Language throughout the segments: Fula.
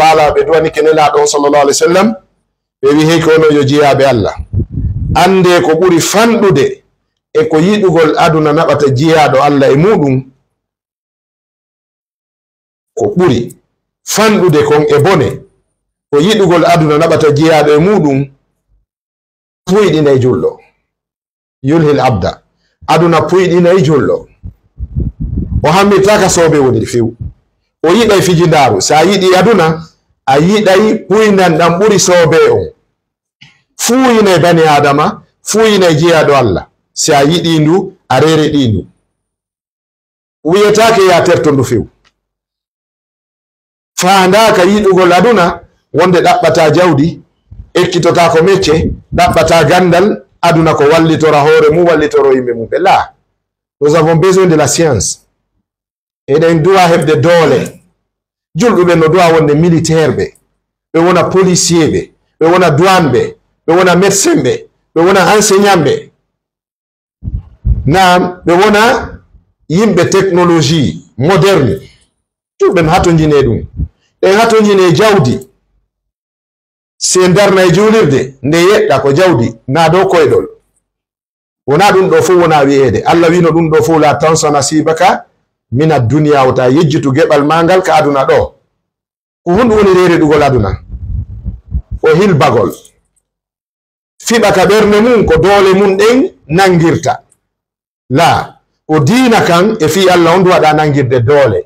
ta'ala be duwani kenela do sallallahu alaihi wasallam be wi hey ko no yo jiyabe Allah ande ko buri fandude e ko yidugol aduna nabata jiyaado Allah e mudum ko buri fandude kon e bone ko yidugol aduna nabata jiyaado e mudum puyɗina e jullo yulhil abda aduna puyɗina e jullo o hammitaka sobe woni few o yiɗay fijindaru sa yiɗi aduna a yiɗay puynan ɗam ɓuri sobe on fuyina e bani adama fuyina e jiyaɗo Allah si a yiɗi ndu a rere ɗi ndu wiyetake ya terto ndu few faandaka yiɗugol aduna wonde ɗaɓɓata jawdi ekkitota ko mecce ɗaɓɓata gandal aduna ko wallitora hoore mum wallitoro yimɓe mum là nous avons besoin de la science eɗen duwa heɓde doole julɗuɓe no duwa wonde militaire ɓe wona policier ɓe wona douane ɓe wona médecin ɓe wona enseignant ɓe naam ɓe wona yimɓe technologie moderne julɓe no hatojine ɗum ɗen hatojine jawdi se darna e julirde nde yeɗɗa ko jawdi na dow koyɗol wona ɗum ɗo fof wona wi'ede Allah wino ɗum ɗo fof la tansa nasibaka min ad-dunya wata yejjitu geɓal mangal ka aduna ɗo ko hunde woni rereɗugol aduna o hilbagol fiɓa ka ɓernde mum ko doole mum ɗen nangirta la o diina kan e fi Allah on du waɗa nangirde doole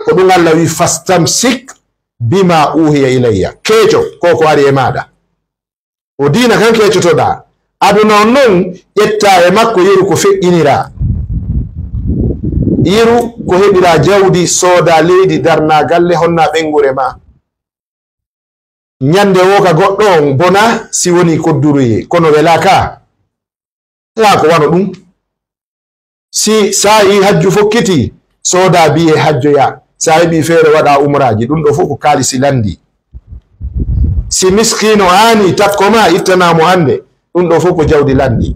ko ɗum Allah wi fastamsik bima uhiya ilayya keeco ko ari e maɗa o diina kan keecotoɗa aduna on non ƴetta e makko yeru ko feƴƴinira yeru ko heɓira jawdi sooda leydi darna galle honna ɓengure ma ñande wo ka goɗɗo on bona si woni kodduruye kono welaka ta ko wano ɗum si sa yi hajju fokkiti sooda biye hajjoya sa heɓi feere waɗa umraji ɗum ɗo fof ko kaalisi landi si miskino hani takko ma ittanamo hande ɗum ɗo fof ko jawdi landi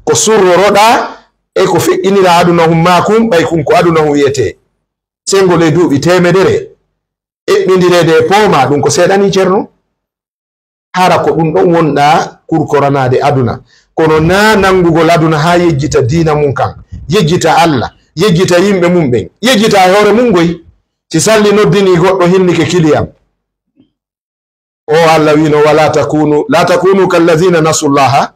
ko surroroɗa e ko feƴƴinira aduna hum makum ɓay kum ko aduna hum wiyete sengol e duuɓi temedere eɓɓidirede e pooma ɗum ko seeɗani ceerno hara ko ɗum ɗon wonɗa kurkoranade aduna kono na nangugol aduna ha yejjita diina mum kan yejjita Allah yejjita yimɓe mum ɓen yejjita e hoore mum goy si salli noddini goɗɗo hinnike kiliyam o Allah wino wala la takunu kallazina nasullaha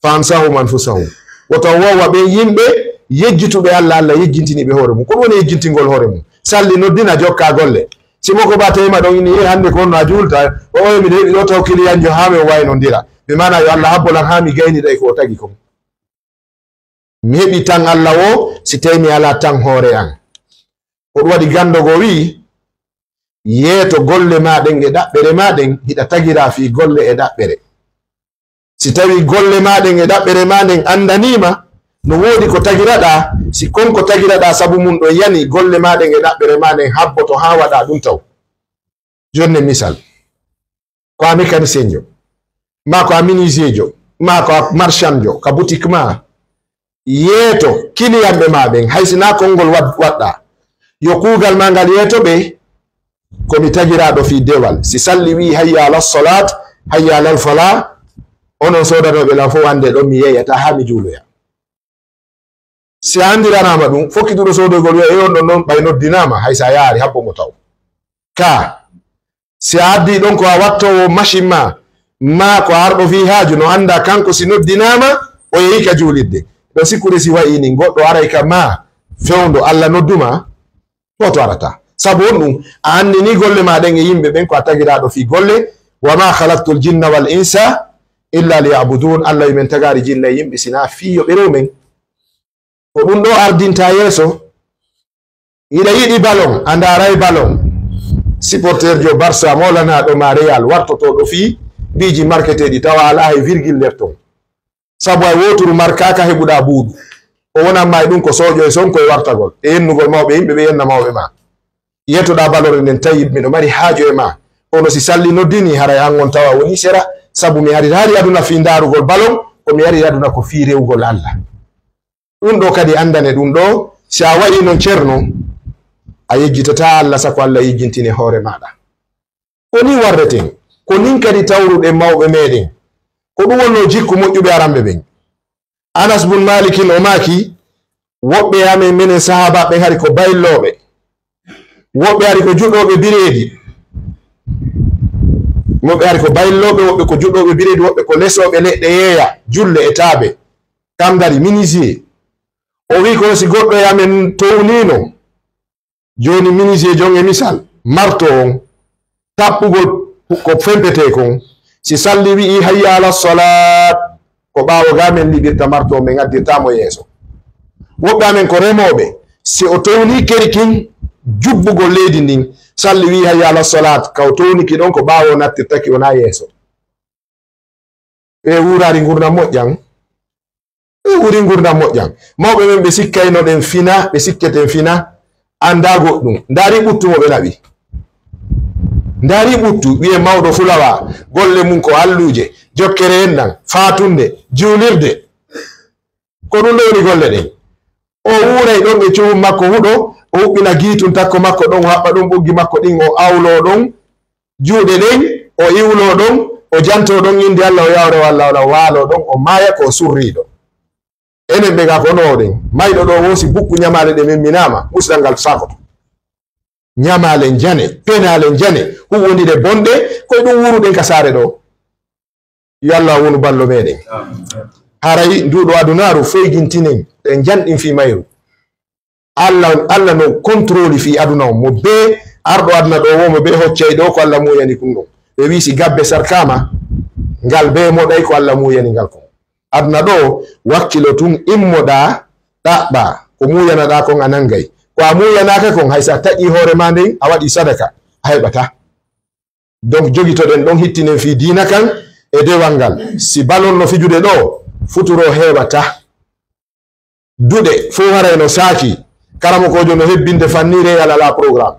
fa ansahum anfusahum woto wowa ɓe yimɓe yejjituɓe Allah Allah yejjintiniɓe hoore mum ko woni yejjintingol hoore mum salli noddina jokka golle simoko ba tawima ɗon ini hande ko no a julta o mi heɓi ɗo taw kiliyanjo ha mi waynodira ɓe mana yo Allah habbolan ha mi gayniɗa e ko tagi kom mi heɓi tan Allah o si tawi mi ala tan hoore an ko ɗum waɗi gandogo wi yeeto golle maɗen e ɗaɓɓere maɗen hiɗa tagira fi golle e ɗaɓɓere si tawi golle maɗen e ɗaɓɓere maɗen andanima no woodi ko tagiraɗa si konko tagiraɗa sabu mum ɗo yani golle maɗen e ɗaɓɓere maɗen habboto ha waɗa ɗum taw jonne misal ko a mécanicien jo ma ko a menuisier jo ma ko a marchand jo ka boutique ma yeeto kiliyanɓe maɓen haysina konngol waɗɗa yo kuugal ma ngal yeeto ɓe komi tagiraɗo fi dewal si salli wi hayya ala salat hayya ala fala onon sodanoɓe lan fof wande ɗon mi yeyata ha mi juuloya si a andiranama ɗum fokkiduɗo sodogol wiya e on ɗon noon ɓay noddinama hay sa yaari habbo mo taw ka si a addi ɗon ko a wattowo machine ma ko arɗo fi haaju no anda kanko si noddinama o yehi ka juulidde ɗo sikkure si wayini goɗɗo aray ka ma fewndo Allah nodduma to arata sabu on ɗum a andini golle maɗen e yimɓe ɓen ko a tagiraɗo fi golle wama halaktu l jinna wal insa illa liyabudun Allah wi men tagari jinna e yimɓe sina fiyo ɓe rew men ko ɗum ɗo ardinta yeeso ina yiɗi ballon a ndaray ballon supporter jo Barça molanaɗo ma Real wartotoɗo fi biji marketeɗi tawa ala hay virgule nder ton sabu ay woturu markaka heɓuɗa buuɗu o wonanma e ɗum ko soƴo e sonko e wartagol e yennugol mawɓe yimɓe ɓe yenna mawɓe ma yettoɗa ballore nden tawi miɗo mari haajo e ma kono si salli noddini haray hangon tawa woni sera sabu mi ari aduna fi darugol ballon ko mi ari aduna ko fi rewgol Allah ɗum ɗo kadi andane ɗum ɗo si a waɗi non ceerno a yejjitata Allah sako Allah yejjintini hoore maɗa ko ni warreten ko nin kadi tawruɗe mawɓe meɗen ko ɗum wonno jikku moƴƴuɓe aramɓe ɓen Anas bun Malikin o maaki woɓɓe amen minen sahaba ɓen hari ko bayloɓe woɓɓe hari ko juɗɗoɓe bireedi woɓɓe hari ko bayloɓe woɓɓe ko juɗɗoɓe bireedi woɓɓe ko lesoɓe leɗɗe yeeya julle e taaɓe kam dari minisier o wi ko si goɗɗo e amen townino joni minisier jon e misal marto on tappugol ko fempete kon si salli wi'i hayya ala salat ko ɓaawo ga men liɓirta marto men gaddirtamo yeeso woɓɓe amen ko remoɓe si o towni kerikin jubbugol leydi ndin salli wi hayya ala salat kaw towniki ɗon ko ɓaawo nattirtaki wona yeeso ɓe wurari gurdam moƴƴan ɓe wuri gurdam moƴƴan mawɓe men ɓe sikkayno ɗen fina ɓe sikketen fina anda goɗɗum ndaari ɓuttumo ɓe naɓi ndaari ɓuttu wiye mawɗo fulawa golle mum ko alluje jokkere en ɗan fatunde juulirde ko ɗum lewni golle ɗen o wuuray ɗon ɓe cuhum makko huɗo o huɓɓina giitum takko makko ɗon o haɓɓa ɗum ɓuggi makko ɗin o awlo ɗon juuɗe ɗen o iwlo ɗon o janto ɗon inde Allah o yawre walla wala waalo ɗon o maaya ko surriɗo enen ɓe ga ko noɗen mayɗo ɗo wosi bukku ñamale ɗe men minama musɗal ngal sakoto ñamalen jane penalen jane huwondide bonɗe koye ɗum wuruɗen ka saare ɗo yo Allah wonu ballo meɗen haray nduɗo adunaru feygintinen en janɗin fi mayru Allah no contrôle fi aduna o mo be arɗo aduna ɗo womo be hoccay ɗo ko Allah muyani kum ɗum ɓe wi si gabbe sarkama ngal be moɗay ko Allah muyani ngal kon aduna ɗo wakkilo tun immoɗa ɗaɓɓa ko muyanaɗa kon a nangay ko a muyanaka kon haysa taƴi hoore ma nden a waɗi sadaka a heɓata donc jogitoɗen ɗon hittinen fi dina kan e dewal ngal si balon no fijude ɗo futuro heɓata duɗe fo harayno saaki karamokojo no hebbinde fannire ala programme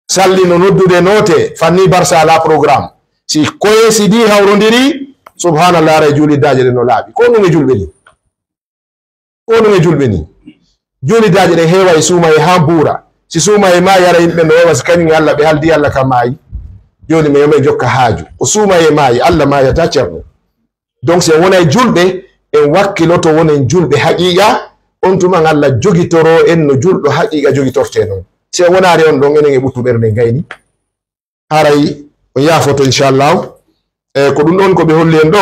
salli no noddude note fanni barsa ala programme si koye si di hawrodiri subhanallah aray juuliddaje ɗe no laaɓi ko ɗum e julɓe ni ko ɗum e julɓe ni juuliddaje ɗe heewa e suuma e ha buura si suuma e maayi ara yimɓe no wawa si kañum e Allah ɓe haldi Allah ka maayi joni mi yome jokka haaju o suuma e maayi Allah maayata ceerno donc si en wona e julɓe en wakkiloto wonen julɓe haqiqa on tuman Allah jogitoro en no julɗo haqiqa jogitorte noon si en wonari on ɗon enen e ɓuttu ɓernde gayni haray on yaafoto inchallah ko ɗum ɗon ko ɓe holli en ɗo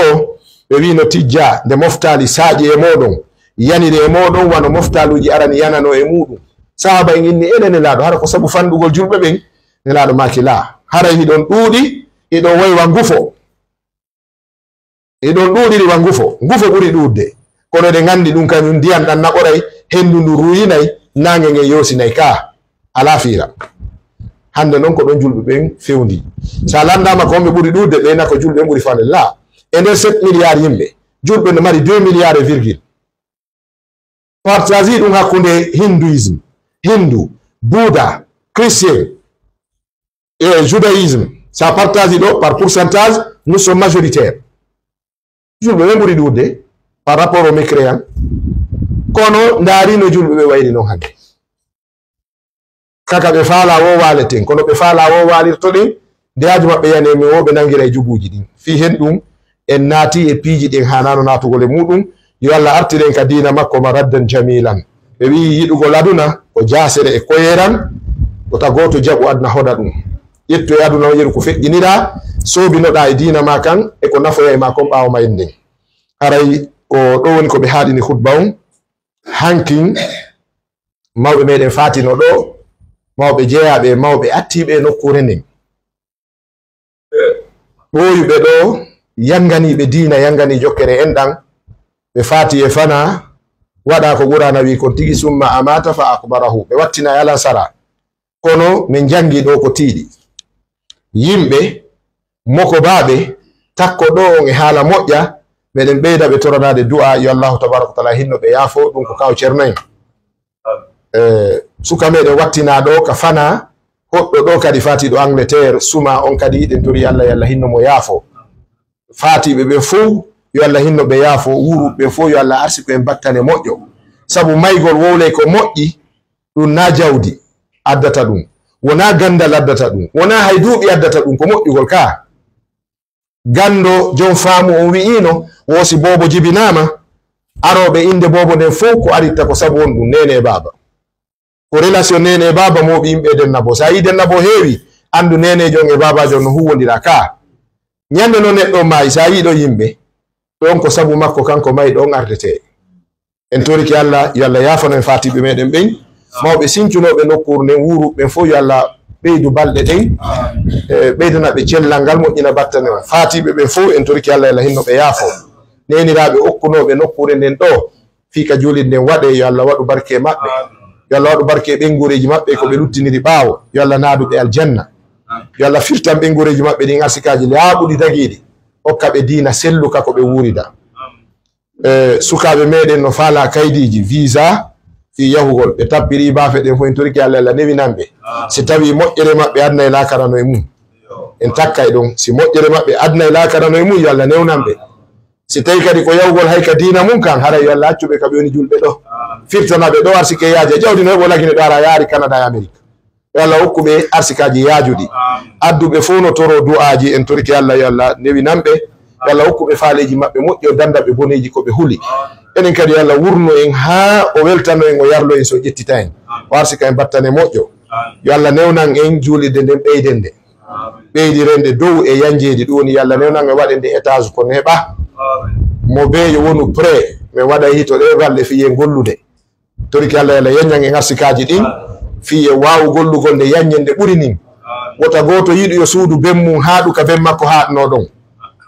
ɓe wi no tijja nde moftali saaƴi e moɗon yanire e moɗon wano moftaluji arani yanano e muɗum sahaba en inni enen nelaɗo hara ko sabu fanɗugol julɓe ɓen nelaɗo maki la haray hiɗon ɗuuɗi iɗon waywa ngufo iɗon ɗuuɗiri wa ngufo ɓuri ɗuuɗde kono eɗen gandi ɗum kañum ndiyam ɗan naɓoray hendu ndu ruyinay nange nge yosinay ka ala fiira hande noon ko ɗon julɓe ɓen fewndi sa landama ko wonɓe ɓuri ɗuuɗde ɓeyna ko julɓe ɓen ɓuri fande la e nder 7 milliards yimɓe julɓe no mari 2 milliards et virgule partagi ɗum hakkunde hindouisme hindu bouddha christien et judaïsme sa partage ɗo par pourcentage nous sommes majoritaires julɓe ɓen ɓuri ɗuuɗde par rapport au mécréant kono ndaari no julɓe ɓe wayri noon hannde kaka ɓe faala wo waaleten kono ɓe faala wo waalirto ɗen ndeyaji maɓɓe yanemi wo ɓe nangira e juɓuuji ɗin fi hen ɗum en naati e piiji ɗin hanano natugol e muɗum yo Allah artiren ka diina makko ma raddan jamilan ɓe wi yiɗugol aduna ko jasere e koyeran ko tagoto jaɓu aduna hoɗa ɗum ƴetto e aduna o yeru ko feƴƴiniɗa soobinoɗa e diina ma kan e ko nafoya e ma kon ɓaawo mayen nden haray ko ɗo woni ko ɓe haaɗini khutba on hankin mawɓe meɗen fatino ɗo mawɓe jeeyaɓe mawɓe attiɓe e nokkure nden ɓooyuɓe ɗo yanganiɓe diina yangani jokkere en ɗan ɓe fati e fana waɗa ko ɓurana wi kon tigi summa amata fa akbarahu ɓe wattina e alansara kono min jangi ɗo ko tiiɗi yimɓe moko baɓe takko ɗo on e haala moƴƴa meɗen ɓeyda ɓe toranade du'a yo Allahu tabaraka taala hinno ɓe yaafo ɗum ko kaw ceerno en suka meɗen wattina ɗo ka fana hoɗɗo ɗo kadi fatiɗo Angleterre suma on kadi ɗen tori Allah yo Allah hinno mo yaafo fatiɓe ɓe fof yo Allah hinno ɓe yaafo wuruɓe fof yo Allah arsi ko en battane moƴƴo sabu maygol wowley ko moƴƴi ɗum na jawdi addata ɗum, wona gandal addata ɗum, wona hayduɓi addata ɗum, ko moƴƴugol ka. Gando jon faamu on wi'ino wosi bobo jibinama, aroɓe inde bobo nden fof ko aritta ko sabu on ɗum nene baba, ko relation nene baba moɓi yimɓe dennabo. Sa yi dennabo heewi andu nenejo e babajo no huwodira ka. Nyande no neɗɗo maayi, sa yi ɗo yimɓe ɗon ko sabu makko kanko mayi ɗon ardete. En toriki Allah, yo Allah yafano en fatiɓe meɗen ɓen, mawɓe sincunoɓe nokkure nden wuruɓe fof, yo Allah ɓeydu balɗe ɗen, ɓeydana ɓe cellal ngal, moƴƴina battane on. Fatiɓe ɓen fof en toriki Allah, ela hinno ɓe yaafo. Neniraɓe okkunoɓe nokkure nden ɗo fika julide nden waɗe, yo Allah waɗu barke maɓɓe, yo Allah waɗu barke ɓengureji maɓɓe ko ɓe luttiniri ɓaawo, yo Allah naaduɓe aljanna, yo Allah firtan ɓengureji maɓɓe ɗin arsikaji laaɓuɗi dagiɗi, hokka ɓe diina selluka ko ɓe wurida. Sukaɓe meɗen no faala kaydiji visa fi yahugol, ɓe tappiri bafe ɗen fof en toriki Allah, Allah newinanɓe. Si tawi moƴƴere maɓɓe adna e lakarano e mum, en takkay ɗon. Si moƴƴere maɓɓe adna e lakarano e mum, yo Allah newnanɓe. Si tawi kadi ko yahugol hay ka diina mum kan, haray yo Allah accuɓe kaɓe woni julɓe ɗo, firtanaɓe ɗo arsike yaaje jawdi no heɓo lagine ɗo ara yaari Canada e Amérique. Yo Allah hokkuɓe arsikaji yaajuɗi, adduɓe fof no toro du'aji, en toriki Allah, yo Allah newinanɓe, yo Allah hokkuɓe faaleji maɓɓe moƴƴi, o dandaɓe boneji ko ɓe huli. Enen kadi yo Allah wurno en ha o weltano en, o yarlo en so ƴettita en, o arsika en battane moƴƴo. Yo Allah newnan en julirde nden ɓeydende, ɓeydirende dow e yanjeji. Ɗum woni yo Allah newnan en waɗende étage ko neɓa, mo be yo wonu pré min waɗa hito ɗe balɗe fiye gollude. Toriki Allah, yo Allah yanyan en arsikaji ɗin fiye wawu gollugol nde yanyen nde ɓuri nin. Wota goto yiɗi yo suudu ben mum haɗu ka ben makko haɗno ɗon.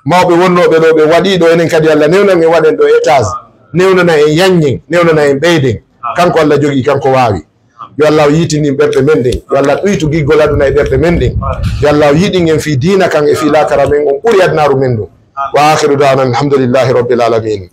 Mawɓe wonnoɓe ɗo ɓe waɗi ɗo, enen kadi Allah newnan en waɗen ɗo étage, newnana en yanyen, newnana en ɓeyden. Kanko Allah jogi, kanko wawi. Yo Allah yitinin ɓerɗe men ɗen, yo Allah ɗuytu giggol aduna e ɓerɗe men ɗen, yo Allah yiɗin en fi diina kan e fi lakara men on ɓuri adnaru men ɗum. Wa akhiru da'wana alhamdulillahi rabbil alamin.